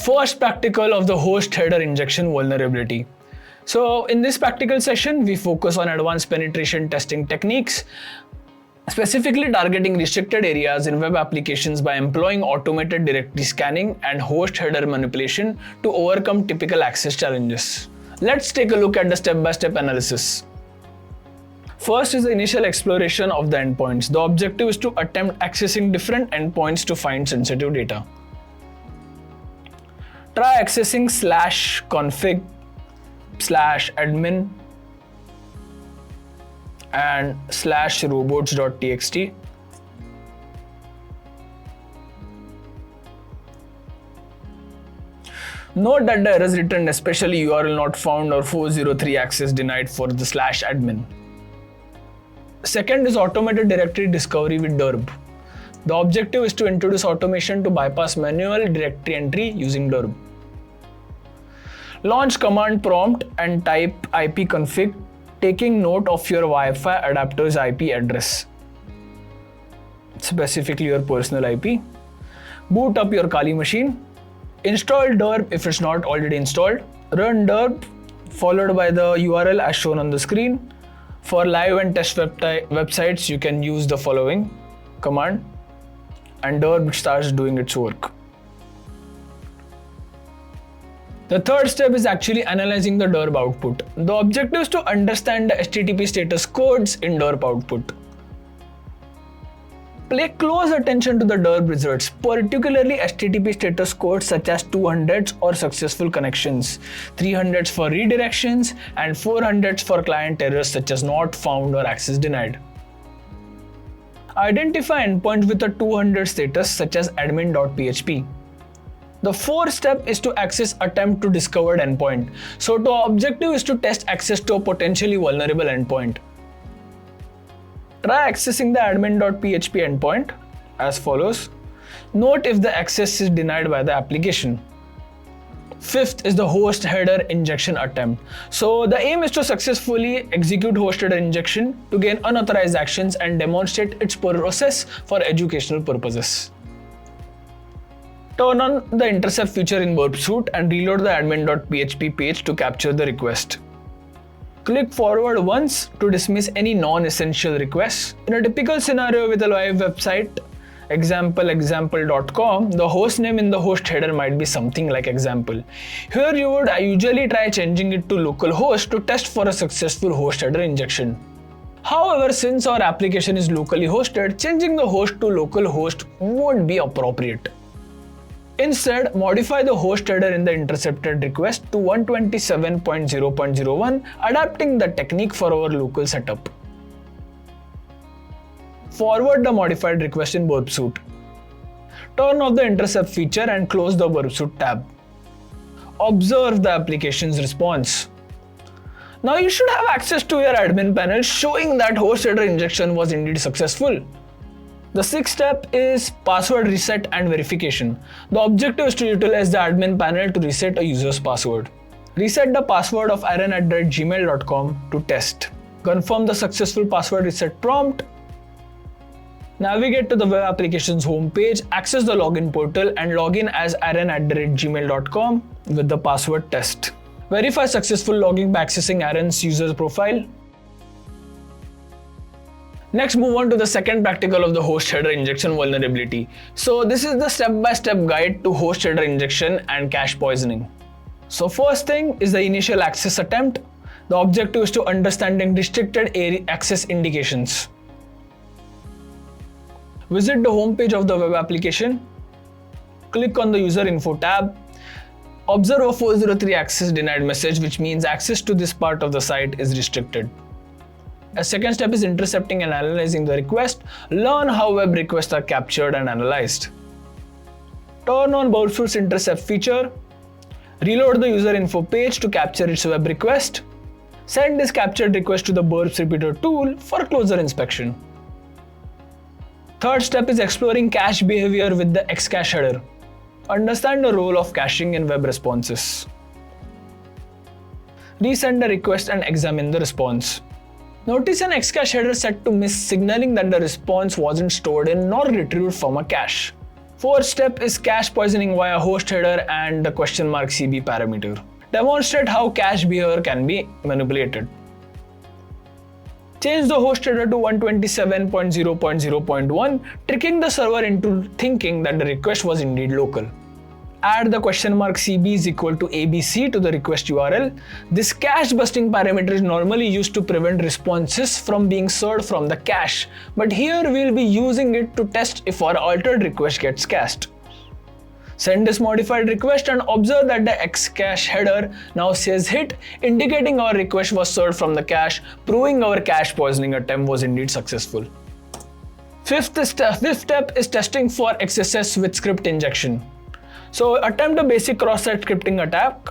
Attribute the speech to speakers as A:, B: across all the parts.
A: First practical of the host header injection vulnerability. So in this practical session, we focus on advanced penetration testing techniques, specifically targeting restricted areas in web applications by employing automated directory scanning and host header manipulation to overcome typical access challenges. Let's take a look at the step-by-step analysis. First is the initial exploration of the endpoints. The objective is to attempt accessing different endpoints to find sensitive data. Try accessing /config/admin and /robots.txt. Note that the errors returned, especially URL not found or 403 access denied for the /admin. Second is automated directory discovery with DERB. The objective is to introduce automation to bypass manual directory entry using DERB. Launch command prompt and type ipconfig, taking note of your Wi-Fi adapter's IP address, specifically your personal IP. Boot up your Kali machine. Install DERB if it's not already installed. Run DERB followed by the URL as shown on the screen. For live and test websites, you can use the following command and DERB starts doing its work. The third step is actually analyzing the DERB output. The objective is to understand the HTTP status codes in DERB output. Pay close attention to the DERB results, particularly HTTP status codes such as 200s or successful connections, 300s for redirections, and 400s for client errors such as not found or access denied. Identify endpoints with a 200 status such as admin.php. The fourth step is to access attempt to discovered endpoint. So the objective is to test access to a potentially vulnerable endpoint. Try accessing the admin.php endpoint as follows. Note if the access is denied by the application. Fifth is the host header injection attempt. So the aim is to successfully execute host header injection to gain unauthorized actions and demonstrate its process for educational purposes. Turn on the intercept feature in burp suite and reload the admin.php page to capture the request. Click forward once to dismiss any non-essential requests. In a typical scenario with a live website, example.com, the host name in the host header might be something like example. Here you would usually try changing it to localhost to test for a successful host header injection. However, since our application is locally hosted, changing the host to localhost won't be appropriate. Instead, modify the host header in the intercepted request to 127.0.01, adapting the technique for our local setup. Forward the modified request in burp suite. Turn off the intercept feature and close the burp suite tab. Observe the application's response. Now you should have access to your admin panel showing that host header injection was indeed successful. The sixth step is password reset and verification. The objective is to utilize the admin panel to reset a user's password. Reset the password of aaron@gmail.com to test. Confirm the successful password reset prompt. Navigate to the web application's home page, access the login portal and log in as aaron@gmail.com with the password test. Verify successful logging by accessing Aaron's user profile. Next, move on to the second practical of the host header injection vulnerability. So this is the step-by-step guide to host header injection and cache poisoning. So first thing is the initial access attempt. The objective is to understanding restricted access indications. Visit the home page of the web application. Click on the user info tab. Observe a 403 access denied message, which means access to this part of the site is restricted. A second step is intercepting and analyzing the request. Learn how web requests are captured and analyzed. Turn on burp suite's intercept feature. Reload the user info page to capture its web request. Send this captured request to the burps repeater tool for closer inspection. Third step is exploring cache behavior with the Xcache header. Understand the role of caching in web responses. Resend the request and examine the response. Notice an Xcache header set to miss, signaling that the response wasn't stored in nor retrieved from a cache. Fourth step is cache poisoning via host header and the $CB parameter. Demonstrate how cache behavior can be manipulated. Change the host header to 127.0.0.1, tricking the server into thinking that the request was indeed local. Add the $CB is equal to ABC to the request URL. This cache busting parameter is normally used to prevent responses from being served from the cache, but here we'll be using it to test if our altered request gets cached. Send this modified request and observe that the xcache header now says hit, indicating our request was served from the cache, proving our cache poisoning attempt was indeed successful. Fifth step is testing for XSS with script injection. So attempt a basic cross-site scripting attack.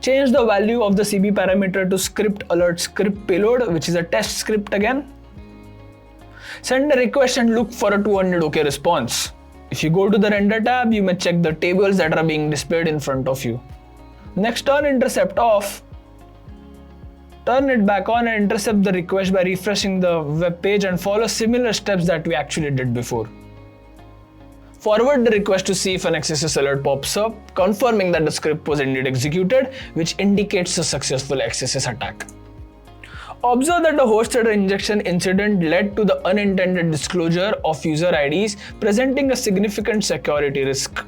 A: Change the value of the CB parameter to script alert script payload, which is a test script again. Send a request and look for a 200 OK response. If you go to the render tab, you may check the tables that are being displayed in front of you. Next, turn intercept off. Turn it back on and intercept the request by refreshing the web page and follow similar steps that we actually did before. Forward the request to see if an XSS alert pops up, confirming that the script was indeed executed, which indicates a successful XSS attack. Observe that the host header injection incident led to the unintended disclosure of user IDs, presenting a significant security risk.